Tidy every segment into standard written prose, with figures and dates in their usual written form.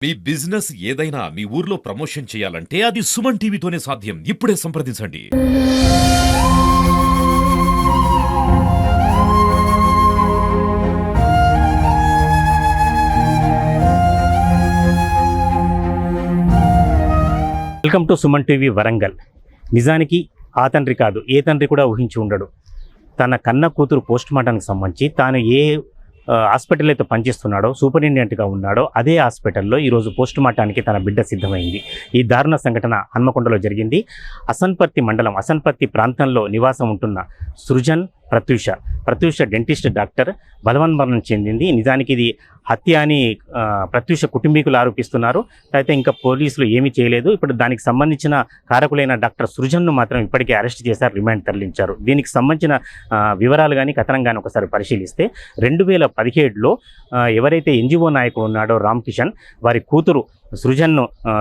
మీ business ఏదైనా మీ ఊర్లో promotion చేయాలంటే అది సుమన్ టీవీతోనే సాధ్యం. ఇప్పుడే సంప్రదించండి. Welcome to Suman TV Warangal. నిజానికి ఆ తండ్రి కాదు, ఏ తండ్రి కూడా ఊహించి ఉండడు. తన కన్న కూతురు పోస్ట్ మార్టానికి సంబంధించి తాను ఏ హాస్పిటల్ అయితే పనిచేస్తున్నాడో, సూపరింటెండెంట్గా ఉన్నాడో అదే హాస్పిటల్లో ఈరోజు పోస్ట్ మార్టానికి తన బిడ్డ సిద్ధమైంది. ఈ దారుణ సంఘటన హన్మకొండలో జరిగింది. అసన్పర్తి మండలం, అసన్పర్తి ప్రాంతంలో నివాసం ఉంటున్న సృజన్ ప్రత్యూష డెంటిస్ట్ డాక్టర్ బలవన్మరణం చెందింది. నిజానికి ఇది హత్య అని ప్రత్యూష కుటుంబీకులు ఆరోపిస్తున్నారు. అయితే ఇంకా పోలీసులు ఏమీ చేయలేదు. ఇప్పుడు దానికి సంబంధించిన కారకులైన డాక్టర్ సృజన్ను మాత్రం ఇప్పటికే అరెస్ట్ చేశారు, రిమాండ్ తరలించారు. దీనికి సంబంధించిన వివరాలు కానీ కథనం కానీ ఒకసారి పరిశీలిస్తే 2017లో ఎవరైతే ఎన్జిఓ నాయకుడు ఉన్నాడో రామ్ కిషన్, వారి కూతురు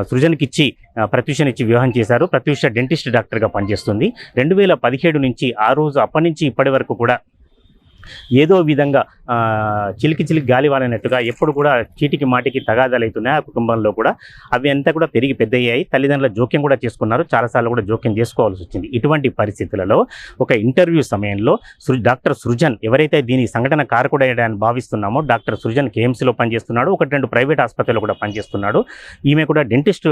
సృజన్కిచ్చి ప్రత్యూషనిచ్చి వివాహం చేశారు. ప్రత్యూష డెంటిస్ట్ డాక్టర్గా పనిచేస్తుంది. 2017 నుంచి ఆ రోజు అప్పటి నుంచి ఇప్పటి వరకు కూడా ఏదో విధంగా చిలికి గాలి వాలినట్టుగా ఎప్పుడు కూడా చీటికి మాటికి తగాదాలు అవుతున్నాయి ఆ కుటుంబంలో కూడా. అవి అంతా కూడా పెరిగి పెద్దయ్యాయి. తల్లిదండ్రుల జోక్యం కూడా చేసుకున్నారు, చాలాసార్లు కూడా జోక్యం చేసుకోవాల్సి వచ్చింది. ఇటువంటి పరిస్థితులలో ఒక ఇంటర్వ్యూ సమయంలో డాక్టర్ సృజన్, ఎవరైతే దీని సంఘటన కారకుడయ్యాడని భావిస్తున్నామో, డాక్టర్ సృజన్ కేఎంసీలో పనిచేస్తున్నాడు, 1-2 ప్రైవేట్ ఆసుపత్రిలో కూడా పనిచేస్తున్నాడు. ఈమె కూడా డెంటిస్ట్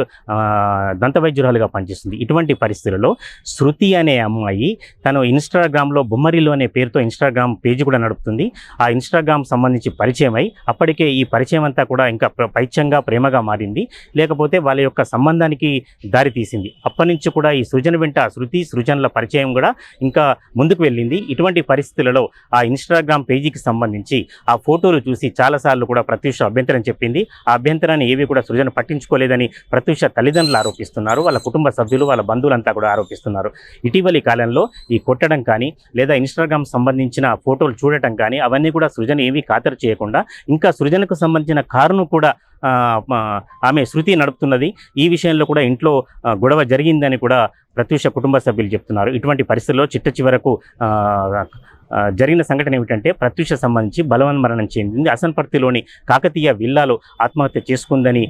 దంత వైద్యురాలుగా పనిచేస్తుంది. ఇటువంటి పరిస్థితులలో శృతి అనే అమ్మాయి తను ఇన్స్టాగ్రామ్లో బొమ్మరిల్లు అనే పేరుతో ఇన్స్టాగ్రామ్ పేజీ కూడా నడుపుతుంది. ఆ ఇన్స్టాగ్రామ్ సంబంధించి పరిచయం అయి అప్పటికే ఈ పరిచయం అంతా కూడా ఇంకా పైత్యంగా ప్రేమగా మారింది, లేకపోతే వాళ్ళ యొక్క సంబంధానికి దారి తీసింది. అప్పటి నుంచి కూడా ఈ సృజన్ వెంట సృజన్ల పరిచయం కూడా ఇంకా ముందుకు వెళ్ళింది. ఇటువంటి పరిస్థితులలో ఆ ఇన్స్టాగ్రామ్ పేజీకి సంబంధించి ఆ ఫోటోలు చూసి చాలాసార్లు కూడా ప్రత్యూష అభ్యంతరం చెప్పింది. ఆ అభ్యంతరాన్ని ఏవి కూడా సృజన్ పట్టించుకోలేదని ప్రత్యూష తల్లిదండ్రులు ఆరోపిస్తున్నారు, వాళ్ళ కుటుంబ సభ్యులు, వాళ్ళ బంధువులంతా కూడా ఆరోపిస్తున్నారు. ఇటీవలి కాలంలో ఈ కొట్టడం కానీ లేదా ఇన్స్టాగ్రామ్ సంబంధించిన ఫోటోలు చూడటం కానీ అవన్నీ కూడా సృజన్ ఏమీ ఖాతరు చేయకుండా ఇంకా సృజన్కు సంబంధించిన కారును కూడా ఆమె శృతి నడుపుతున్నది. ఈ విషయంలో కూడా ఇంట్లో గొడవ జరిగిందని కూడా ప్రత్యూష కుటుంబ సభ్యులు చెప్తున్నారు. ఇటువంటి పరిస్థితుల్లో చిట్ట చివరకు జరిగిన సంఘటన ఏమిటంటే ప్రత్యూష సంబంధించి బలవన్మరణం చెందింది. అసన్పర్తిలోని కాకతీయ విల్లాలో ఆత్మహత్య చేసుకుందని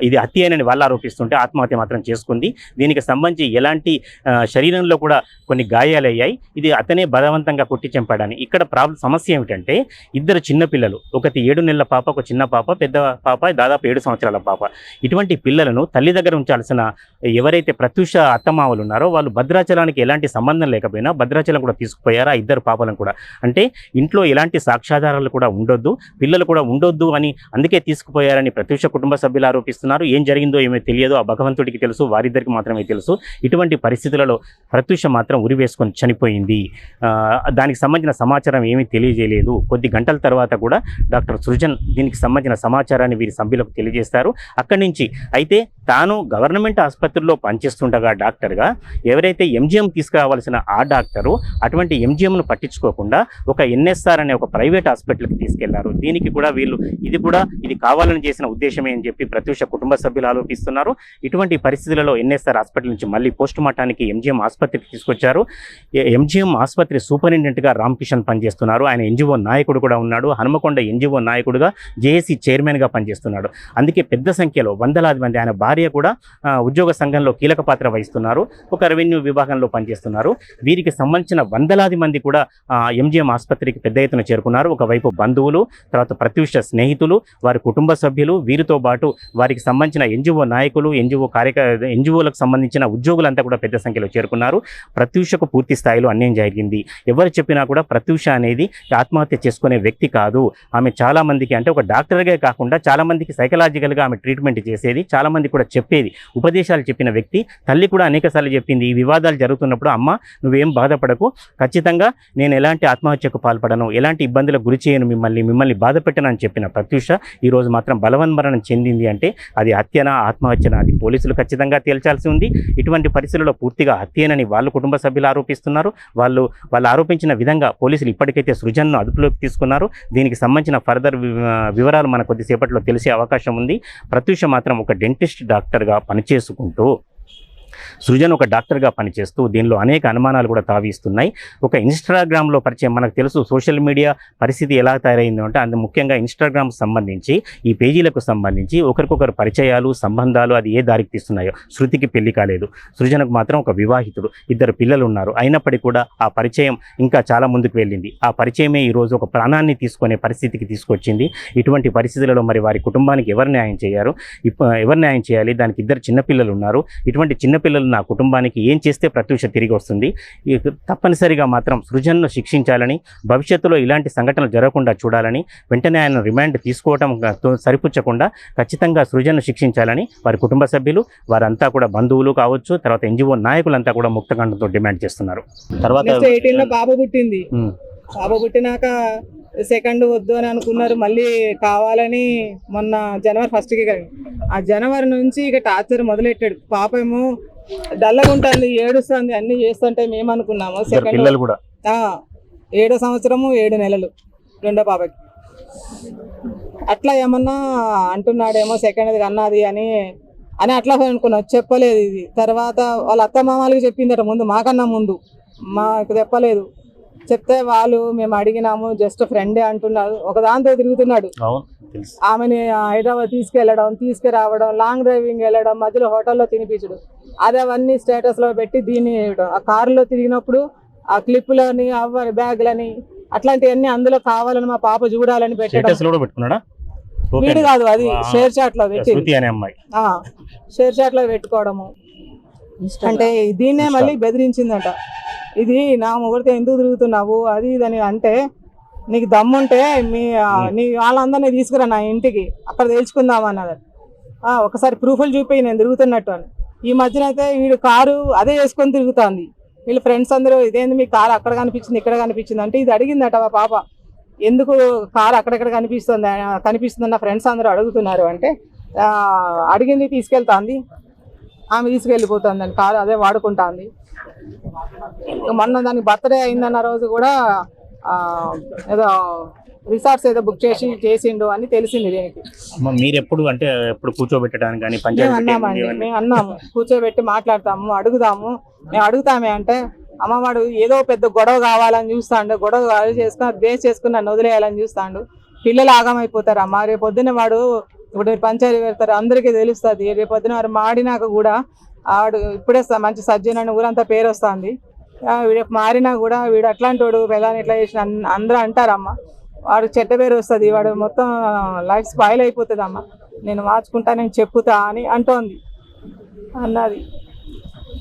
ఇది హత్యనని వాళ్ళు ఆరోపిస్తుంటే ఆత్మహత్య మాత్రం చేసుకుంది. దీనికి సంబంధించి ఎలాంటి శరీరంలో కూడా కొన్ని గాయాలయ్యాయి. ఇది అతనే బలవంతంగా కొట్టి చంపాడని. ఇక్కడ సమస్య ఏమిటంటే ఇద్దరు చిన్నపిల్లలు, ఒకటి 7 నెలల పాప, ఒక చిన్న పాప, పెద్ద పాప దాదాపు 7 సంవత్సరాల పాప. ఇటువంటి పిల్లలను తల్లి దగ్గర ఉంచాల్సిన ఎవరైతే ప్రత్యూష అత్తమామలు ఉన్నారో వాళ్ళు భద్రాచలానికి ఎలాంటి సంబంధం లేకపోయినా భద్రాచలం కూడా తీసుకుపోయారు ఆ ఇద్దరు పాపలను కూడా. అంటే ఇంట్లో ఎలాంటి సాక్ష్యాధారాలు కూడా ఉండొద్దు, పిల్లలు కూడా ఉండొద్దు అని అందుకే తీసుకుపోయారని ప్రత్యూష కుటుంబ సభ్యులు ఆరోపిస్తున్నారు. ఏం జరిగిందో ఏమో తెలియదు, ఆ భగవంతుడికి తెలుసు, వారిద్దరికి మాత్రమే తెలుసు. ఇటువంటి పరిస్థితులలో ప్రత్యూష మాత్రం ఉరివేసుకొని చనిపోయింది. దానికి సంబంధించిన సమాచారం ఏమీ తెలియజేయలేదు. కొద్ది గంటల తర్వాత కూడా డాక్టర్ సృజన్ దీనికి సంబంధించిన సమాచారాన్ని వీరి సభ్యులకు తెలియజేస్తారు. అక్కడి నుంచి అయితే తాను గవర్నమెంట్ ఆసుపత్రిలో పనిచేస్తుండగా డాక్టర్గా ఎవరైతే ఎంజిఎం తీసుకురావాల్సిన ఆ డాక్టరు అటువంటి ఎంజిఎంను పట్టించుకోకుండా ఒక ఎన్ఎస్ఆర్ అనే ఒక ప్రైవేట్ హాస్పిటల్కి తీసుకెళ్లారు. దీనికి కూడా ఇది కావాలని చేసిన ఉద్దేశమే అని చెప్పి ప్రత్యూష కుటుంబ సభ్యులు ఆరోపిస్తున్నారు. ఇటువంటి పరిస్థితులలో ఎన్ఎస్ఆర్ హాస్పిటల్ నుంచి మళ్ళీ పోస్ట్ మార్టానికి ఎంజిఎం ఆసుపత్రికి తీసుకొచ్చారు. ఎంజిఎం ఆసుపత్రి సూపరింటెండెంట్గా రామ్ కిషన్ పనిచేస్తున్నారు. ఆయన ఎన్జిఓ నాయకుడు కూడా ఉన్నాడు. హనుమకొండ ఎన్జిఓ నాయకుడుగా జేఏసీ చైర్మన్గా పనిచేస్తున్నాడు. అందుకే పెద్ద సంఖ్యలో వందలాది మంది, ఆయన భార్య కూడా ఉద్యోగ సంఘంలో కీలక పాత్ర వహిస్తున్నారు, ఒక రెవెన్యూ విభాగంలో పనిచేస్తున్నారు. వీరికి సంబంధించిన వందలాది మంది కూడా ఎంజిఎం ఆసుపత్రికి పెద్ద ఎత్తున చేరుకున్నారు. ఒకవైపు బంధువులు, తర్వాత ప్రత్యూష స్నేహితులు, వారి కుటుంబ సభ్యులు, వీరితో పాటు వారికి సంబంధించిన ఎన్జిఓ నాయకులు, ఎన్జిఓలకు సంబంధించిన ఉద్యోగులంతా కూడా పెద్ద సంఖ్యలో చేరుకున్నారు. ప్రత్యూషకు పూర్తి స్థాయిలో అన్యాయం జరిగింది. ఎవరు చెప్పినా కూడా ప్రత్యూష అనేది ఆత్మహత్య చేసుకునే వ్యక్తి కాదు. ఆమె చాలామందికి, అంటే ఒక డాక్టర్గా కాకుండా చాలామందికి సైకలాజికల్గా ఆమె ట్రీట్మెంట్ చేసేది, చాలామంది కూడా చెప్పేది, ఉపదేశాలు చెప్పిన వ్యక్తి. తల్లి కూడా అనేకసార్లు చెప్పింది, ఈ వివాదాలు జరుగుతున్నప్పుడు అమ్మ నువ్వేం బాధపడకు, ఖచ్చితంగా నేను ఎలాంటి ఆత్మహత్యకు పాల్పడను, ఎలాంటి ఇబ్బందులకు గురి చేయను, మిమ్మల్ని బాధ పెట్టనని చెప్పిన ప్రత్యూష ఈరోజు మాత్రం బలవన్మరణం చెందింది. అంటే అది హత్యనా ఆత్మహత్యనా అది పోలీసులు ఖచ్చితంగా తేల్చాల్సి ఉంది. ఇటువంటి పరిస్థితుల్లో పూర్తిగా హత్యనని వాళ్ళ కుటుంబ సభ్యులు ఆరోపిస్తున్నారు. వాళ్ళు ఆరోపించిన విధంగా పోలీసులు ఇప్పటికైతే సృజన్ను అదుపులోకి తీసుకున్నారు. దీనికి సంబంధించిన ఫర్దర్ వివరాలు మనకు కొద్దిసేపట్లో తెలిసే అవకాశం ఉంది. ప్రత్యూష మాత్రం ఒక డెంటిస్ట్ డాక్టర్గా పనిచేసుకుంటూ సృజన్ ఒక డాక్టర్గా పనిచేస్తూ దీనిలో అనేక అనుమానాలు కూడా తావిస్తున్నాయి. ఒక ఇన్స్టాగ్రామ్లో పరిచయం, మనకు తెలుసు సోషల్ మీడియా పరిస్థితి ఎలా తయారైంది అంటే అందు ముఖ్యంగా ఇన్స్టాగ్రామ్కి సంబంధించి ఈ పేజీలకు సంబంధించి ఒకరికొకరు పరిచయాలు, సంబంధాలు అది ఏ దారికి తీస్తున్నాయో. శృతికి పెళ్లి కాలేదు, సృజనకు మాత్రం ఒక వివాహితుడు, 2 పిల్లలు ఉన్నారు. అయినప్పటికీ కూడా ఆ పరిచయం ఇంకా చాలా ముందుకు వెళ్ళింది. ఆ పరిచయమే ఈరోజు ఒక ప్రాణాన్ని తీసుకునే పరిస్థితికి తీసుకొచ్చింది. ఇటువంటి పరిస్థితులలో మరి వారి కుటుంబానికి ఎవరు న్యాయం చేయాలి? దానికి 2 చిన్నపిల్లలు ఉన్నారు. ఇటువంటి చిన్నపిల్లలు నా కుటుంబానికి ఏం చేస్తే ప్రత్యూష తిరిగి వస్తుంది? తప్పనిసరిగా మాత్రం సృజన్ను శిక్షించాలని, భవిష్యత్తులో ఇలాంటి సంఘటనలు జరగకుండా చూడాలని, వెంటనే ఆయన రిమాండ్ తీసుకోవడం సరిపుచ్చకుండా ఖచ్చితంగా సృజన్ను శిక్షించాలని వారి కుటుంబ సభ్యులు, వారంతా కూడా బంధువులు కావచ్చు, తర్వాత ఎన్జిఓ నాయకులంతా కూడా ముక్తకంఠంతో డిమాండ్ చేస్తున్నారు. తర్వాత 18 లో బాబు పుట్టింది. బాబు పుట్టినాక సెకండ్ వద్దు అని అనుకున్నారు, మళ్ళీ కావాలని మొన్న జనవరి 1కి కలిగి ఆ జనవరి నుంచి ఇక టార్చర్ మొదలెట్టాడు. పాప ఏమో డల్లగా ఉంటుంది, ఏడుస్తుంది, అన్ని చేస్తుంటే మేము అనుకున్నాము సెకండ్ పిల్లలు కూడా 7వ సంవత్సరము 7 నెలలు రెండో పాపకి. అట్లా ఏమన్నా అంటున్నాడేమో సెకండ్ అన్నది అని అట్లా అనుకున్నాం. చెప్పలేదు ఇది. తర్వాత వాళ్ళ అత్త మామలకి చెప్పిందట ముందు, మాకన్నా ముందు. మాకు చెప్పలేదు. చెప్తే వాళ్ళు మేము అడిగినాము, జస్ట్ ఫ్రెండే అంటున్నారు. ఒక దాంతో తిరుగుతున్నాడు. ఆమెని హైదరాబాద్ తీసుకురావడం, లాంగ్ డ్రైవింగ్ వెళ్ళడం, మధ్యలో హోటల్లో తినిపించడం, అది అవన్నీ స్టేటస్లో పెట్టి దీన్ని ఆ కారులో తిరిగినప్పుడు ఆ క్లిప్పులని, బ్యాగ్లని అట్లాంటివన్నీ అందులో కావాలని మా పాప చూడాలని పెట్టడం. వీడు కాదు, అది షేర్ చాట్ లో పెట్టి షేర్ చాట్ లో పెట్టుకోవడము. అంటే దీన్నే మళ్ళీ బెదిరించిందట. ఇది నా మొగుడితో ఎందుకు తిరుగుతున్నావు అది ఇదని అంటే, నీకు దమ్ముంటే నీ వాళ్ళందరినీ తీసుకురా నా ఇంటికి, అక్కడ తెలుసుకుందామన్నది. ఒకసారి ప్రూఫ్లు చూపి నేను తిరుగుతున్నట్టు అని. ఈ మధ్యన అయితే వీడు కారు అదే వేసుకొని తిరుగుతుంది. వీళ్ళ ఫ్రెండ్స్ అందరూ ఇదేంది మీ కారు అక్కడ కనిపించింది ఇక్కడ కనిపించింది అంటే, ఇది అడిగిందట మా పాప, ఎందుకు కారు అక్కడెక్కడ కనిపిస్తుంది నా ఫ్రెండ్స్ అందరూ అడుగుతున్నారు అంటే, అడిగింది తీసుకెళ్తాంది, ఆమె తీసుకెళ్ళిపోతుందని కారు అదే వాడుకుంటుంది. మొన్న దానికి బర్త్డే అయిందన్న రోజు కూడా ఏదో రిసార్ట్స్ ఏదో బుక్ చేసిండు అని తెలిసింది. దీనికి మీరు ఎప్పుడు కూర్చోబెట్టడానికి కానీ మేము అన్నాము, కూర్చోబెట్టి మాట్లాడతాము, మేము అడుగుతామే అంటే, అమ్మవాడు ఏదో పెద్ద గొడవ కావాలని చూస్తాడు, గొడవ బేస్ చేసుకుని నన్ను వదిలేయాలని చూస్తాడు. పిల్లలు ఆగమైపోతారు అమ్మ. రేపు పొద్దున్న వాడు ఇప్పుడు పంచాయతీ పెడతారు, అందరికీ తెలుస్తుంది. రేపు పొద్దున వాడు మాడినాక కూడా వాడు ఇప్పుడే మంచి సజ్జన్ అని ఊరంతా పేరు వస్తుంది. వీడు మారినా కూడా వీడు అట్లాంటి వాడు పిల్లని ఇట్లా చేసిన అందరూ అంటారమ్మ. వాడు చెడ్డ పేరు వస్తుంది, వాడు మొత్తం లైఫ్ స్పాయిల్ అయిపోతుంది అమ్మ, నేను మార్చుకుంటా, నేను చెప్పుతా అని అంటోంది అన్నది.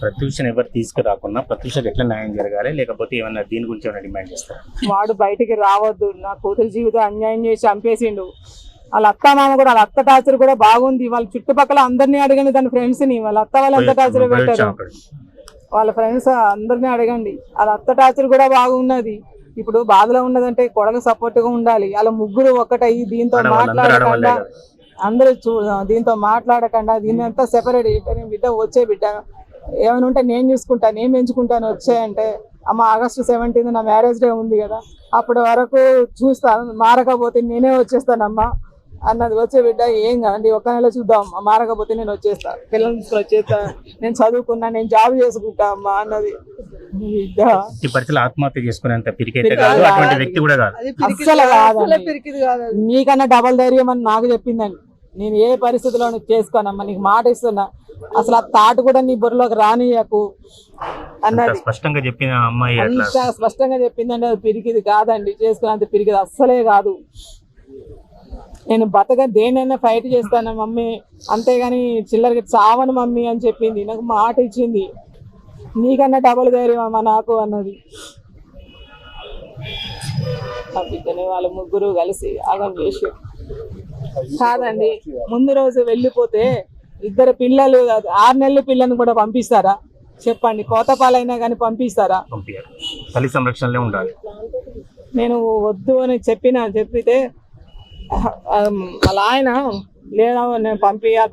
ప్రత్యూషను ఎవరు తీసుకురాకున్నా ప్రత్యూషకు ఎట్లా న్యాయం జరగాలి, లేకపోతే ఏమన్నా దీని గురించి ఏమైనా డిమాండ్ చేస్తారు? వాడు బయటికి రావద్దు, నా కూతురు జీవితం అన్యాయం చేసి చంపేసిండు. వాళ్ళ అత్త మామ కూడా, వాళ్ళ అత్త టార్చర్ కూడా బాగుంది. వాళ్ళ చుట్టుపక్కల అందరినీ అడగండి, దాని ఫ్రెండ్స్ని. వాళ్ళ అత్త వాళ్ళు ఎంత టార్చర్ పెట్టారు, వాళ్ళ ఫ్రెండ్స్ అందరినీ అడగండి. వాళ్ళ అత్త టార్చర్ కూడా బాగున్నది. ఇప్పుడు బాధలో ఉన్నదంటే కొడలు సపోర్ట్గా ఉండాలి. వాళ్ళ ముగ్గురు ఒక్కటయ్యి దీంతో మాట్లాడకుండా, అందరూ దీంతో మాట్లాడకుండా దీన్ని అంతా సెపరేట్. బిడ్డ వచ్చే బిడ్డ ఏమైనా ఉంటే నేను చూసుకుంటా, నేను పెంచుకుంటాను వచ్చాయంటే, అమ్మ ఆగస్టు 17 నా మ్యారేజ్ డే ఉంది కదా, అప్పటి వరకు చూస్తాను, మారకపోతే నేనే వచ్చేస్తానమ్మా అన్నది. వచ్చే బిడ్డ ఏం కాదండి, 1 నెల చూద్దాం, మారకపోతే నేను వచ్చేస్తా, పిల్లల్ని తీసుకుని వచ్చేస్తా, నేను చదువుకున్నా, నేను జాబ్ చేసుకుంటా అమ్మా అన్నది. ఆత్మహత్య చేసుకునేంత వ్యక్తి కూడా కాదు, అస్సలు కాదు. నీకన్నా డబల్ ధైర్యం అని నాకు చెప్పిందండి. నేను ఏ పరిస్థితిలో చేసుకోనమ్మా, నీకు మాట ఇస్తున్నా, అసలు ఆ తాటు కూడా నీ బుర్రలోకి రానియకు అన్నది. స్పష్టంగా చెప్పిన అమ్మాయి స్పష్టంగా చెప్పిందండి. అది పిరికిది కాదండి, చేసుకున్నంత పిరికిది అస్సలే కాదు. నేను దేనైనా ఫైట్ చేస్తాను మమ్మీ, అంతేగాని చిల్లరకి చావను మమ్మీ అని చెప్పింది. నాకు మాట ఇచ్చింది. నీకన్నా డబల్ ధైర్యం అమ్మా నాకు అన్నది. వాళ్ళ ముగ్గురు కలిసి ఆగం చేసి కాదండి. ముందు రోజు వెళ్ళిపోతే 2 పిల్లలు, 6 నెలల పిల్లని కూడా పంపిస్తారా చెప్పండి? కోతపాలైనా కానీ పంపిస్తారా? తల్లి సంరక్షణలో ఉండాలి. నేను వద్దు అని చెప్పితే వాళ్ళ ఆయన లేదా నేను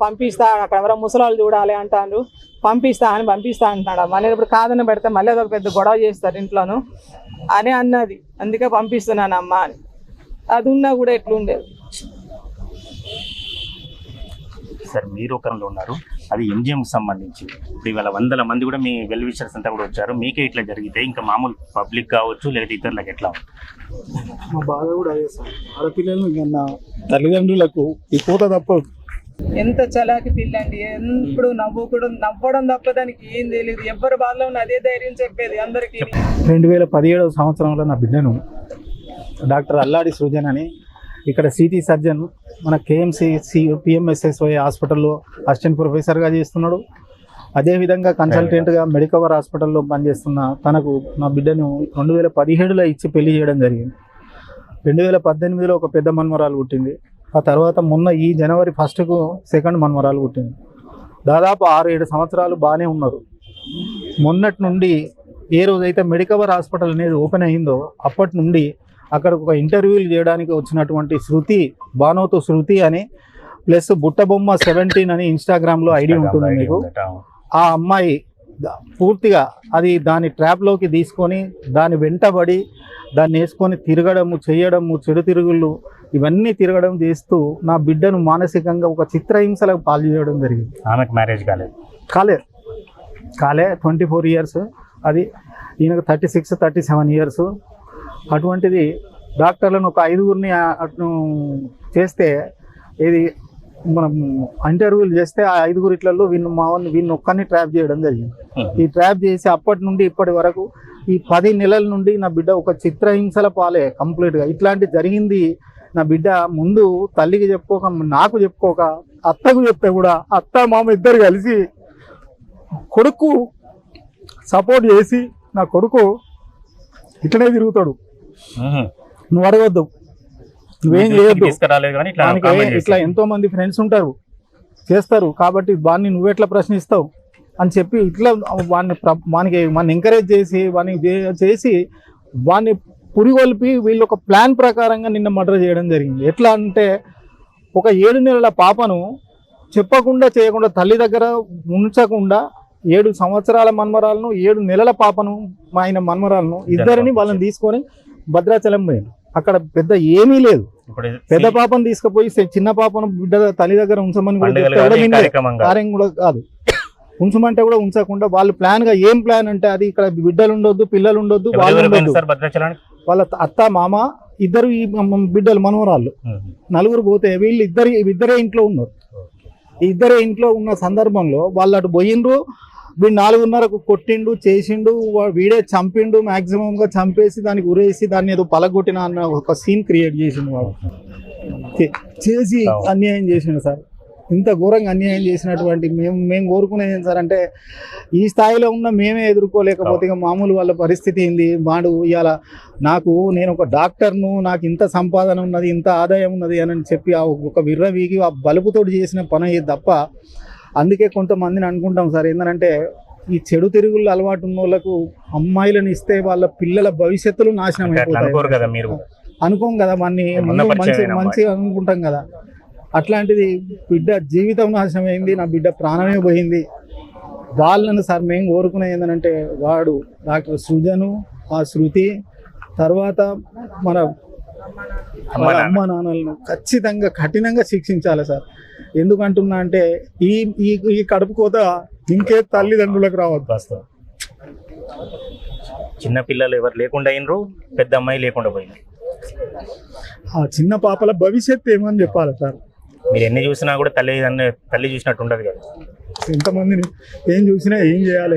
పంపిస్తా, అక్కడ ఎవరో ముసలాళ్ళు చూడాలి అంటాను, పంపిస్తా అంటున్నాడు. మళ్ళీ ఇప్పుడు కాదని పెడితే మళ్ళీ అదొక పెద్ద గొడవ చేస్తారు ఇంట్లోను అని అన్నది. అందుకే పంపిస్తున్నాను అమ్మ అని. అది ఉన్నా కూడా ఎట్లుండేది. సార్ మీరు ఒకరిలో ఉన్నారు, అది ఎంజిఎంకి సంబంధించి. ఇప్పుడు ఇవాళ వందల మంది కూడా మీ వెల్ విషర్స్ అంతా కూడా వచ్చారు. మీకే ఇట్లా జరిగితే ఇంకా మామూలు పబ్లిక్ కావచ్చు లేదా ఇతరులకు ఎట్లా? మా బాధ కూడా అదే సార్. ఆడపిల్లలు నా తల్లిదండ్రులకు ఈ పూత తప్పదు. ఎంత చలాకి పిల్లండి, ఎప్పుడు నవ్వడం తప్ప దానికి ఏం తెలియదు. ఎవరి బాధలో ఉన్న అదే ధైర్యం చెప్పేది అందరికి. 2017 సంవత్సరంలో నా బిడ్డను డాక్టర్ అల్లాడి సృజన్ అని ఇక్కడ సిటీ సర్జన్ మన కేఎంసి పిఎంఎస్ఎస్వై హాస్పిటల్లో అసిస్టెంట్ ప్రొఫెసర్గా చేస్తున్నాడు. అదేవిధంగా కన్సల్టెంట్గా మెడికవర్ హాస్పిటల్లో పనిచేస్తున్న తనకు నా బిడ్డను 2017లో ఇచ్చి పెళ్లి చేయడం జరిగింది. 2018లో ఒక పెద్ద మన్మరాలు పుట్టింది. ఆ తర్వాత మొన్న ఈ జనవరి 1కు సెకండ్ మన్మరాలు పుట్టింది. దాదాపు 6-7 సంవత్సరాలు బాగానే ఉన్నారు. మొన్నటి నుండి ఏ రోజైతే మెడికవర్ హాస్పిటల్ అనేది ఓపెన్ అయిందో అప్పటి నుండి అక్కడ ఒక ఇంటర్వ్యూలు చేయడానికి వచ్చినటువంటి బానోతు శృతి అని ప్లస్ బుట్టబొమ్మ 17 అని ఇన్స్టాగ్రామ్లో ఐడి ఉంటుంది మీకు. ఆ అమ్మాయి పూర్తిగా దాని ట్రాప్లోకి తీసుకొని దాని వెంటబడి దాన్ని వేసుకొని తిరగడము చేయడము చెడు తిరుగుళ్ళు ఇవన్నీ తిరగడం చేస్తూ నా బిడ్డను మానసికంగా ఒక చిత్రహింసలకు పాలు చేయడం జరిగింది. ఆమెకు మ్యారేజ్ కాలే 24 ఇయర్స్, అది ఈయనకు 36-37 ఇయర్స్. అటువంటిది డాక్టర్లను ఒక 5గురిని అటు చేస్తే ఇది మనం ఇంటర్వ్యూలు చేస్తే ఆ 5గురిట్లలో వీళ్ళు ఒక్కరిని ట్రాప్ చేయడం జరిగింది. ఈ ట్రాప్ చేసి అప్పటి నుండి ఇప్పటి వరకు ఈ 10 నెలల నుండి నా బిడ్డ ఒక చిత్రహింసల పాలే కంప్లీట్గా. ఇట్లాంటి జరిగింది నా బిడ్డ ముందు తల్లికి చెప్పుకోక నాకు చెప్పుకోక అత్తకు చెప్తే కూడా అత్త మామ ఇద్దరు కలిసి కొడుకు సపోర్ట్ చేసి నా కొడుకు ఇట్లనే తిరుగుతాడు, నువ్వు అడగొద్దు, నువ్వేం చేయొద్దు, ఇట్లా ఎంతో మంది ఫ్రెండ్స్ ఉంటారు చేస్తారు కాబట్టి వాడిని నువ్వెట్లా ప్రశ్నిస్తావు అని చెప్పి ఇట్లా వాడిని ఎంకరేజ్ చేసి వాడిని పురిగొల్పి వీళ్ళు ఒక ప్లాన్ ప్రకారంగా నిన్న మర్డర్ చేయడం జరిగింది. ఎట్లా అంటే ఒక 7 నెలల పాపను చెప్పకుండా చేయకుండా తల్లి దగ్గర ఉంచకుండా 7 సంవత్సరాల మన్మరాలను 7 నెలల పాపను ఆయన మన్మరాలను ఇద్దరిని వాళ్ళని తీసుకొని భద్రాచలం పోయాను. అక్కడ పెద్ద ఏమీ లేదు. పెద్ద పాపను తీసుకుపోయి చిన్న పాపను బిడ్డ తల్లి దగ్గర ఉంచమని కార్యం కూడా కాదు, ఉంచమంటే కూడా ఉంచకుండా వాళ్ళు ప్లాన్గా ఏం ప్లాన్ అంటే అది ఇక్కడ బిడ్డలు ఉండొద్దు, పిల్లలు ఉండొద్దు, వాళ్ళు ఉండొద్దు. వాళ్ళ అత్త మామ ఇద్దరు ఈ బిడ్డలు మనవరాళ్ళు 4 పోతే వీళ్ళు ఇద్దరే ఇంట్లో ఉన్నారు. ఈ ఇద్దరే ఇంట్లో ఉన్న సందర్భంలో వాళ్ళు అటు పోయిండ్రు. వీడు 4:30కు కొట్టిండు, చేసిండు, వీడే చంపిండు, మ్యాక్సిమంగా చంపేసి దానికి ఉరేసి దాన్ని ఏదో పలగొట్టిన అన్న ఒక సీన్ క్రియేట్ చేసిండు. వాడు చేసి అన్యాయం చేసిండు సార్. ఇంత ఘోరంగా అన్యాయం చేసినటువంటి మేము కోరుకునేది ఏం సార్ అంటే ఈ స్థాయిలో ఉన్న మేమే ఎదుర్కోలేకపోతే ఇక మామూలు వాళ్ళ పరిస్థితి ఏంది. వాడు ఇవాళ నేను ఒక డాక్టర్ను, నాకు ఇంత సంపాదన ఉన్నది, ఇంత ఆదాయం ఉన్నది అని చెప్పి ఒక విర్రవీగి ఆ బలుపుతోటి చేసిన పని తప్ప. అందుకే కొంతమందిని అనుకుంటాం సార్ ఏంటంటే ఈ చెడు తిరుగుళ్ళు అలవాటు ఉన్న వాళ్ళకు అమ్మాయిలను ఇస్తే వాళ్ళ పిల్లల భవిష్యత్తులు నాశనం అయిపోతాయి అనుకోం కదా, మంచి అనుకుంటాం కదా. అట్లాంటిది బిడ్డ జీవితం నాశనం అయింది, నా బిడ్డ ప్రాణమే పోయింది. వాళ్ళను సార్ మేము కోరుకునేది ఏంటంటే వాడు డాక్టర్ సృజను, ఆ శృతి తర్వాత మన అమ్మ నాన్నలను ఖచ్చితంగా కఠినంగా శిక్షించాలి సార్. ఎందుకంటున్నా అంటే ఈ కడుపు కోత ఇంకే తల్లిదండ్రులకు రావద్దు. చిన్న పిల్లలు ఎవరు లేకుండా అయినరు, పెద్ద అమ్మాయి లేకుండా పోయింది. ఆ చిన్న పాపల భవిష్యత్తు ఏమని చెప్పాలి సార్. మీరు ఎన్ని చూసినా కూడా తల్లి చూసినట్టు ఉండదు కదా. ఎంతమందిని ఏం చూసినా ఏం చేయాలి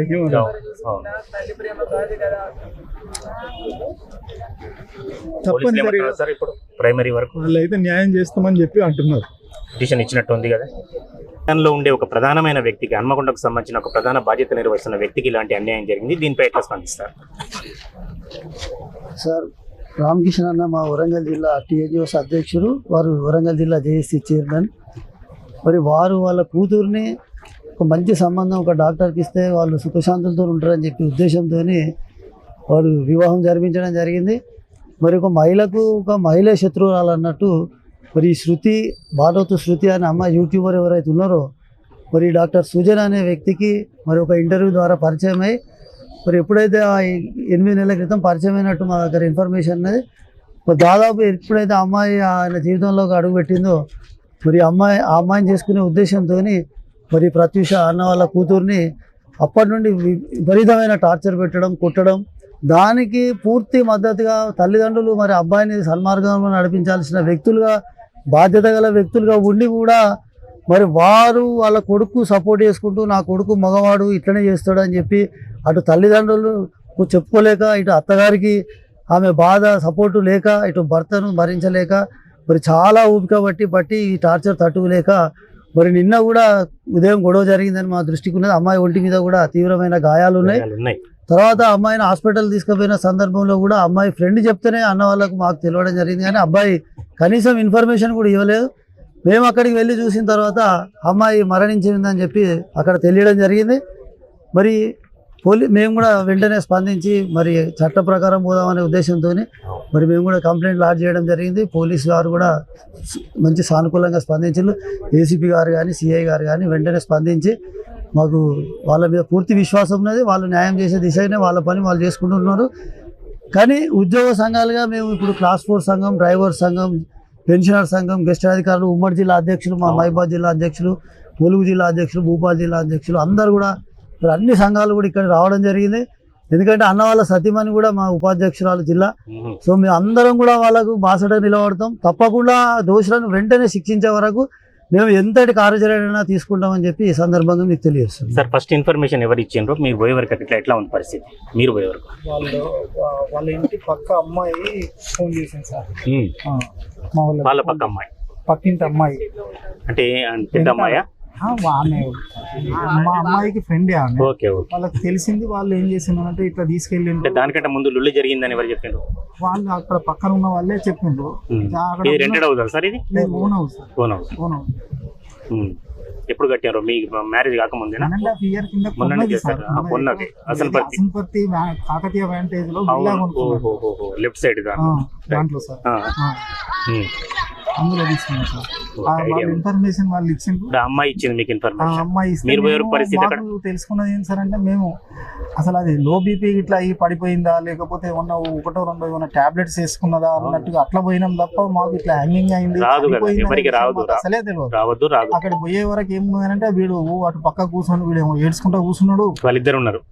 తప్పనిసరిగా సార్. ఇప్పుడు ప్రైమరీ వరకు వాళ్ళు అయితే న్యాయం చేస్తామని చెప్పి అంటున్నారు. పిటిషన్ ఇచ్చినట్టు ఉంది కదా. లో ఉండే ఒక ప్రధానమైన వ్యక్తికి, హన్మకొండకు సంబంధించిన ఒక ప్రధాన బాధ్యత నిర్వహిస్తున్న వ్యక్తికి ఇలాంటి అన్యాయం జరిగింది. దీనిపై ఎట్లా స్పందిస్తారు సార్? రామకృష్ణ అన్న మా వరంగల్ జిల్లా టీఏజీఓస్ అధ్యక్షుడు, వారు వరంగల్ జిల్లా జేఏసీ చైర్మన్. మరి వారు వాళ్ళ కూతుర్ని ఒక మంచి సంబంధం ఒక డాక్టర్కి ఇస్తే వాళ్ళు సుఖశాంతులతో ఉంటారని చెప్పి ఉద్దేశంతో వారు వివాహం జరిపించడం జరిగింది. మరి ఒక మహిళే శత్రువురాలు అన్నట్టు మరి బానోతు శృతి అనే అమ్మాయి యూట్యూబర్ ఎవరైతే ఉన్నారో మరి డాక్టర్ సుజన్ అనే వ్యక్తికి మరి ఒక ఇంటర్వ్యూ ద్వారా పరిచయం అయ్యి మరి ఎప్పుడైతే 8 నెలల క్రితం పరిచయం అయినట్టు మా దగ్గర ఇన్ఫర్మేషన్ అనేది, మరి దాదాపు ఎప్పుడైతే అమ్మాయి ఆయన జీవితంలోకి అడుగుపెట్టిందో మరి ఆ అమ్మాయిని చేసుకునే ఉద్దేశంతో మరి ప్రత్యూష అన్న వాళ్ళ కూతుర్ని అప్పటి నుండి విపరీతమైన టార్చర్ పెట్టడం, కొట్టడం, దానికి పూర్తి మద్దతుగా తల్లిదండ్రులు మరి అబ్బాయిని సన్మార్గంలో నడిపించాల్సిన వ్యక్తులుగా, బాధ్యత గల వ్యక్తులుగా ఉండి కూడా మరి వారు వాళ్ళ కొడుకు సపోర్ట్ చేసుకుంటూ నా కొడుకు మగవాడు ఇట్లనే చేస్తాడు అని చెప్పి అటు తల్లిదండ్రులు చెప్పుకోలేక, ఇటు అత్తగారికి ఆమె బాధ సపోర్టు లేక, ఇటు భర్తను భరించలేక మరి చాలా ఊపిక పట్టి ఈ టార్చర్ తట్టుకోలేక మరి నిన్న కూడా ఉదయం గొడవ జరిగిందని మా దృష్టికి ఉన్నది. అమ్మాయి ఒంటి మీద కూడా తీవ్రమైన గాయాలు ఉన్నాయి. తర్వాత అమ్మాయిని హాస్పిటల్ తీసుకుపోయిన సందర్భంలో కూడా అమ్మాయి ఫ్రెండ్ చెప్తేనే అన్న వాళ్ళకు మాకు తెలియడం జరిగింది, కానీ అబ్బాయి కనీసం ఇన్ఫర్మేషన్ కూడా ఇవ్వలేదు. మేము అక్కడికి వెళ్ళి చూసిన తర్వాత అమ్మాయి మరణించిందని చెప్పి అక్కడ తెలియడం జరిగింది. మరి మేము కూడా వెంటనే స్పందించి మరి చట్ట ప్రకారం పోదామనే ఉద్దేశంతో మరి మేము కూడా కంప్లైంట్ లాడ్జ్ చేయడం జరిగింది. పోలీసు వారు కూడా మంచి సానుకూలంగా స్పందించారు. ఏసీపీ గారు కానీ సిఐ గారు కానీ వెంటనే స్పందించి మాకు వాళ్ళ మీద పూర్తి విశ్వాసం ఉన్నది. వాళ్ళు న్యాయం చేసే దిశనే వాళ్ళ పని వాళ్ళు చేసుకుంటున్నారు. కానీ ఉద్యోగ సంఘాలుగా మేము ఇప్పుడు క్లాస్ 4 సంఘం, డ్రైవర్ సంఘం, పెన్షనర్ సంఘం, గెస్ట్ అధికారులు, ఉమ్మడి జిల్లా అధ్యక్షులు, మా మహబూబాద్ జిల్లా అధ్యక్షులు, ములుగు జిల్లా అధ్యక్షులు, భూపాల్ జిల్లా అధ్యక్షులు అందరూ కూడా అన్ని సంఘాలు కూడా ఇక్కడ రావడం జరిగింది. ఎందుకంటే అన్న వాళ్ళ సతీమణి కూడా మా ఉపాధ్యక్షురాలు జిల్లా. సో మేము అందరం కూడా వాళ్ళకు బాసట నిలబడతాం. తప్పకుండా దోషులను వెంటనే శిక్షించే వరకు మేము ఎంతటి కార్యాచరణ తీసుకుంటామని చెప్పి ఈ సందర్భంగా మీకు తెలియజేస్తాం. సార్, ఫస్ట్ ఇన్ఫర్మేషన్ ఎవరు ఇచ్చిండ్రో మీరు పోయే వరకు ఎట్లా ఉంది పరిస్థితి? మీరు పోయే వరకు వాళ్ళ ఇంటి పక్క అమ్మాయి ఫోన్ చేసింది సార్. వాళ్ళ పక్క అమ్మాయి, పక్కింటి అమ్మాయి అంటే పెద్ద అమ్మాయా? ఆమె మా అమ్మాయికి ఫ్రెండే ఆమె. ఓకే. వాళ్ళకి తెలిసింది. వాళ్ళు ఏం చేసిందంటే ఇట్లా తీసుకెళ్ళిండ్రు. దానికంటే ముందు లుల్లి జరిగిందని ఎవరు చెప్పిండ్రు? వాళ్ళు అక్కడ పక్కన ఉన్న వాళ్ళే చెప్పిండ్రు. ఇది రెంటెడ్ హౌస్ సార్? ఇది ఓన్ హౌస్. Own house. ఎప్పుడు కట్టారు? మీ మ్యారేజ్ కాకముందే? 1.5 year కింద కొన్నది. అసన్పర్తి కాకతీయ వ్యాంటేజ్ లో లెఫ్ట్ సైడ్ దాంట్లో సార్, అందులో తీసుకున్నాం సార్. వాళ్ళ ఇన్ఫర్మేషన్ వాళ్ళు ఇచ్చిండ్రు. అమ్మాయి ఇచ్చింది మీకు ఇన్ఫర్మేషన్? అమ్మాయి తెలుసుకున్నది ఏం సార్ అంటే, మేము అసలు అది లో బీపీ ఇట్లా అయ్యి పడిపోయిందా, లేకపోతే ఏమన్నా 1-2 ఏమన్నా టాబ్లెట్స్ వేసుకున్నదా అన్నట్టుగా అట్లా పోయినాం తప్ప మాకు ఇట్లా హ్యాంగింగ్ అయింది అసలే తెలియదు. అక్కడ పోయే వరకు ఏముందంటే వీడు అటు పక్క కూర్చొని వీడు ఏడ్చుకుంటా కూర్చున్నాడు. వాళ్ళిద్దరు ఉన్నారు.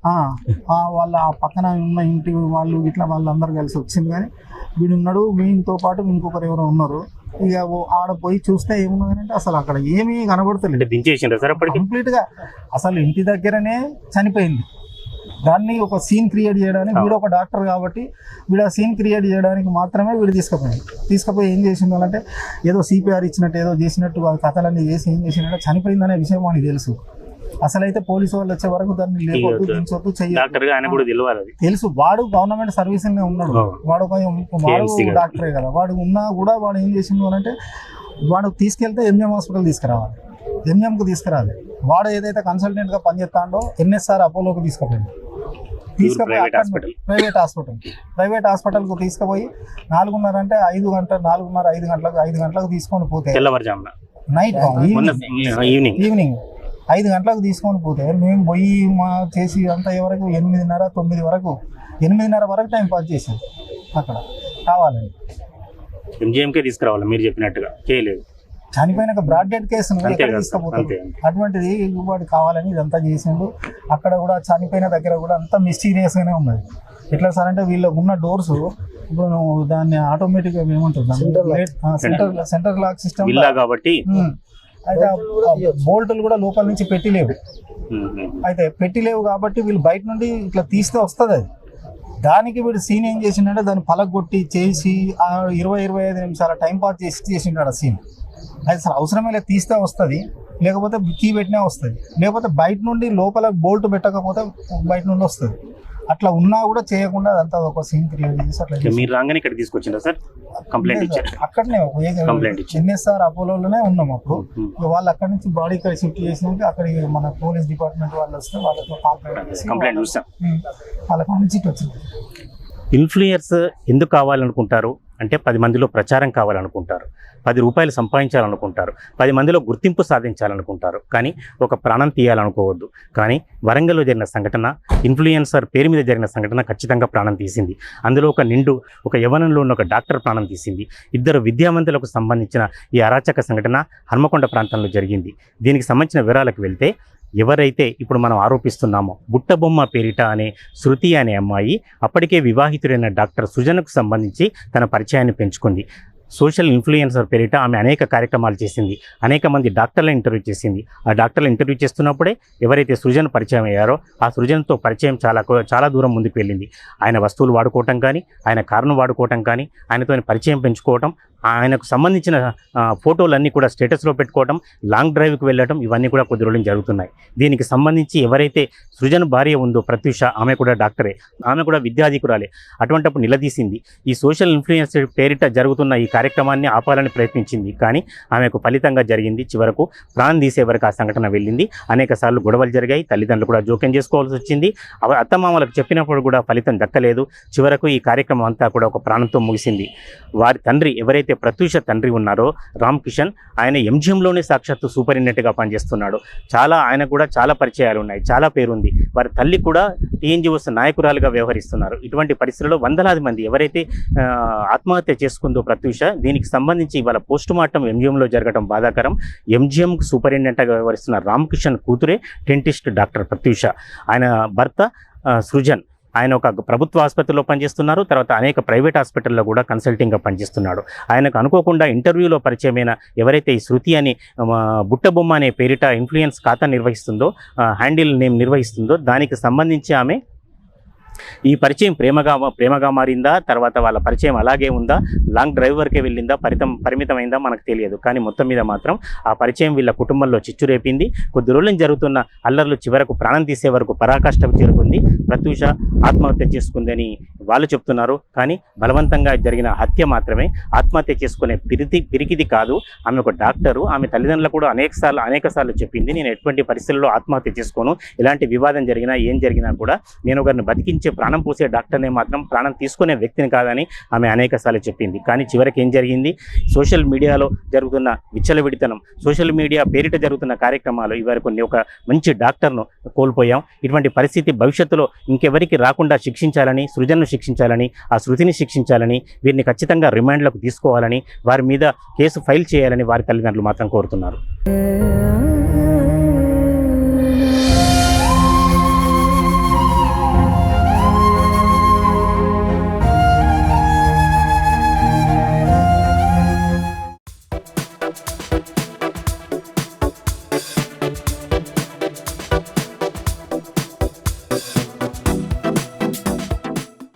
వాళ్ళ పక్కన ఉన్న ఇంటి వాళ్ళు ఇట్లా వాళ్ళందరూ కలిసి వచ్చింది. కానీ వీడు ఉన్నాడు, వీటితో పాటు ఇంకొకరు ఎవరో ఉన్నారు. ఇక ఆడ పోయి చూస్తే ఏమున్నదంటే అసలు అక్కడ ఏమీ కనబడతలేదు. కంప్లీట్ గా అసలు ఇంటి దగ్గరనే చనిపోయింది. దాన్ని ఒక సీన్ క్రియేట్ చేయడానికి వీడు ఒక డాక్టర్ కాబట్టి వీడు ఆ సీన్ క్రియేట్ చేయడానికి మాత్రమే వీడు తీసుకుపోయి ఏం చేసిండు అంటే ఏదో సిపిఆర్ ఇచ్చినట్టు ఏదో చేసినట్టు కథలన్నీ చేసి ఏం చేసినట్టు చనిపోయిందనే విషయం మనకి తెలుసు. అసలైతే పోలీసు వాళ్ళు వచ్చే వరకు దాన్ని లేకపోతే దించొద్దు చెయ్యాలి తెలుసు. వాడు గవర్నమెంట్ సర్వీస్ ఉన్నాడు, వాడు డాక్టరే కదా. వాడు ఉన్నా కూడా వాడు ఏం చేసిండు అంటే వాడు తీసుకెళ్తే ఎంజిఎం హాస్పిటల్ తీసుకురావాలి, ఎంజిఎంకు తీసుకురాలి. వాడు ఏదైతే కన్సల్టెంట్ గా పనిచేస్తాడో ఎన్ఎస్ఆర్ అపోలోకి తీసుకుపోయి ప్రైవేట్ హాస్పిటల్కు తీసుకుపోయి 4:30 అంటే 5 గంటలకు తీసుకొని పోతే నైట్ ఈవినింగ్ 5 గంటలకు తీసుకొని పోతే మేము పోయి చేసి అంతా ఎవరకు 8:30-9 వరకు 8:30 వరకు టైం పాస్ చేసాం. అక్కడ కావాలని ఎంజిఎంకే తీసుకురావాలి మీరు చెప్పినట్టుగా చేయలేదు. చనిపోయినాక బ్రాడ్ డెడ్ కేసు తీసుకుపోతుంది. అటువంటిది వాడు కావాలని ఇదంతా చేసిండు. అక్కడ కూడా చనిపోయిన దగ్గర కూడా అంతా మిస్టీరియస్ గానే ఉన్నది. ఎట్లా సార్ అంటే వీళ్ళకు ఉన్న డోర్స్ ఇప్పుడు దాన్ని ఆటోమేటిక్ గా ఏమంటున్నాం సెంటర్ లాక్ సిస్టమ్ కాబట్టి అయితే బోల్టులు కూడా లోపల నుంచి పెట్టిలేవు. అయితే పెట్టిలేవు కాబట్టి వీళ్ళు బయట నుండి ఇట్లా తీస్తే వస్తుంది. అది దానికి వీడు సీన్ ఏం చేసిండే దాన్ని పలగొట్టి చేసి 20-25 నిమిషాల టైం పాస్ చేసిండు ఆ సీన్. అది అసలు అవసరమే లేదు, తీస్తే వస్తుంది, లేకపోతే కీ పెట్టినా వస్తుంది, లేకపోతే బయట నుండి లోపల బోల్ట్ పెట్టకపోతే బయట నుండి వస్తుంది. అట్లా ఉన్నా కూడా చేయకుండా అదంతా ఒక సీన్ క్రియేట్ చేసి అట్లా మీరు రాగానే ఇక్కడ తీసుకొచ్చిందా సార్? కంప్లైంట్ ఇచ్చారు అక్కడనే ఎన్ఎస్ఆర్ అపోలోలోనే ఉన్నాం అప్పుడు. వాళ్ళు అక్కడ నుంచి బాడీ ఇక్కడ షిఫ్ట్ చేసినాక అక్కడ మన పోలీస్ డిపార్ట్మెంట్ వాళ్ళు వస్తే వాళ్ళతో కంప్లైంట్ చూస్తాం. వాళ్ళ నుంచి వచ్చింది. ఇన్ఫ్లుయర్స్ ఎందుకు కావాలనుకుంటారు అంటే 10 మందిలో ప్రచారం కావాలనుకుంటారు, 10 రూపాయలు సంపాదించాలనుకుంటారు, 10 మందిలో గుర్తింపు సాధించాలనుకుంటారు, కానీ ఒక ప్రాణం తీయాలనుకోవద్దు. కానీ వరంగల్లో జరిగిన సంఘటన, ఇన్ఫ్లుయెన్సర్ పేరు మీద జరిగిన సంఘటన ఖచ్చితంగా ప్రాణం తీసింది. అందులో ఒక యవ్వనంలో ఉన్న ఒక డాక్టర్ ప్రాణం తీసింది. 2 విద్యావంతులకు సంబంధించిన ఈ అరాచక సంఘటన హన్మకొండ ప్రాంతంలో జరిగింది. దీనికి సంబంధించిన వివరాలకు వెళ్తే, ఎవరైతే ఇప్పుడు మనం ఆరోపిస్తున్నామో బుట్టబొమ్మ పేరిట అనే శృతి అనే అమ్మాయి అప్పటికే వివాహితుడైన డాక్టర్ సృజన్కు సంబంధించి తన పరిచయాన్ని పెంచుకుంది. సోషల్ ఇన్ఫ్లుయెన్సర్ పేరిట ఆమె అనేక కార్యక్రమాలు చేసింది, అనేక మంది డాక్టర్లను ఇంటర్వ్యూ చేసింది. ఆ డాక్టర్లు ఇంటర్వ్యూ చేస్తున్నప్పుడే ఎవరైతే సృజన్ పరిచయం అయ్యారో ఆ సృజన్తో పరిచయం చాలా దూరం ముందుకు వెళ్ళింది. ఆయన వస్తువులు వాడుకోవటం కానీ, ఆయన కారును వాడుకోవటం కానీ, ఆయనతో పరిచయం పెంచుకోవటం, ఆయనకు సంబంధించిన ఫోటోలన్నీ కూడా స్టేటస్లో పెట్టుకోవడం, లాంగ్ డ్రైవ్కి వెళ్ళటం, ఇవన్నీ కూడా కొద్ది రోజులు జరుగుతున్నాయి. దీనికి సంబంధించి ఎవరైతే సృజన్ భార్య ఉందో ప్రత్యూష, ఆమె కూడా డాక్టరే, ఆమె కూడా విద్యాధికురాలే. అటువంటిప్పుడు నిలదీసింది. ఈ సోషల్ ఇన్ఫ్లుయెన్స్ పేరిట జరుగుతున్న ఈ కార్యక్రమాన్ని ఆపాలని ప్రయత్నించింది, కానీ ఆమెకు ఫలితంగా జరిగింది. చివరకు ప్రాణం తీసే వరకు ఆ సంఘటన వెళ్ళింది. అనేక సార్లు గొడవలు జరిగాయి, తల్లిదండ్రులు కూడా జోక్యం చేసుకోవాల్సి వచ్చింది. అత్తమామలకు చెప్పినప్పుడు కూడా ఫలితం దక్కలేదు. చివరకు ఈ కార్యక్రమం అంతా కూడా ఒక ప్రాణంతో ముగిసింది. వారి తండ్రి, ఎవరైతే ప్రత్యూష తండ్రి ఉన్నారో రామ్ కిషన్, ఆయన ఎంజిఎంలోనే సాక్షాత్తు సూపరింటెండెంట్గా పనిచేస్తున్నాడు. ఆయన కూడా చాలా పరిచయాలు ఉన్నాయి, చాలా పేరుంది. వారి తల్లి కూడా టీఎన్జిఓస్ నాయకురాలుగా వ్యవహరిస్తున్నారు. ఇటువంటి పరిస్థితుల్లో వందలాది మంది ఎవరైతే ఆత్మహత్య చేసుకుందో ప్రత్యూష, దీనికి సంబంధించి ఇవాళ పోస్ట్ మార్టం ఎంజిఎంలో జరగడం బాధాకరం. ఎంజిఎం సూపరింటెండెంట్గా వ్యవహరిస్తున్న రామ్ కిషన్ కూతురే డెంటిస్ట్ డాక్టర్ ప్రత్యూష. ఆయన భర్త సృజన్, ఆయన ఒక ప్రభుత్వ ఆసుపత్రిలో పనిచేస్తున్నారు, తర్వాత అనేక ప్రైవేట్ హాస్పిటల్లో కూడా కన్సల్టింగ్గా పనిచేస్తున్నాడు. ఆయనకు అనుకోకుండా ఇంటర్వ్యూలో పరిచయమైన ఎవరైతే ఈ శృతి అని బుట్టబొమ్మ అనే పేరిట ఇన్ఫ్లుయెన్స్ ఖాతా నిర్వహిస్తుందో, హ్యాండిల్ నేమ్ నిర్వహిస్తుందో, దానికి సంబంధించి ఆమె ఈ పరిచయం ప్రేమగా మారిందా, తర్వాత వాళ్ళ పరిచయం అలాగే ఉందా, లాంగ్ డ్రైవ్ వరకే వెళ్ళిందా, పరిమితమైందా మనకు తెలియదు. కానీ మొత్తం మీద మాత్రం ఆ పరిచయం వీళ్ళ కుటుంబంలో చిచ్చు రేపింది. కొద్ది రోజులు జరుగుతున్న అల్లర్లు చివరకు ప్రాణం తీసే వరకు పరాకాష్ఠకు చేరుకుంది. ప్రత్యూష ఆత్మహత్య చేసుకుందని వాళ్ళు చెప్తున్నారు, కానీ బలవంతంగా జరిగిన హత్య మాత్రమే. ఆత్మహత్య చేసుకునే పిరికిది కాదు. ఆమె ఒక డాక్టరు. ఆమె తల్లిదండ్రులు కూడా అనేక సార్లు చెప్పింది, నేను ఎటువంటి పరిస్థితుల్లో ఆత్మహత్య చేసుకోను, ఇలాంటి వివాదం జరిగినా ఏం జరిగినా కూడా నేను ఒకరిని బతికించే ప్రాణం పోసే డాక్టర్నే, మాత్రం ప్రాణం తీసుకునే వ్యక్తిని కాదని ఆమె అనేక సార్లు చెప్పింది. కానీ చివరికి ఏం జరిగింది? సోషల్ మీడియాలో జరుగుతున్న విచ్చలవిడితనం, సోషల్ మీడియా పేరిట జరుగుతున్న కార్యక్రమాలు, ఇవరకు ఒక మంచి డాక్టర్ను కోల్పోయాం. ఇటువంటి పరిస్థితి భవిష్యత్తులో ఇంకెవరికి రాకుండా శిక్షించాలని, సృజన్ను శిక్షించాలని, ఆ శృతిని శిక్షించాలని, వీరిని ఖచ్చితంగా రిమాండ్లకు తీసుకోవాలని, వారి మీద కేసు ఫైల్ చేయాలని వారి తల్లిదండ్రులు మాత్రం కోరుతున్నారు.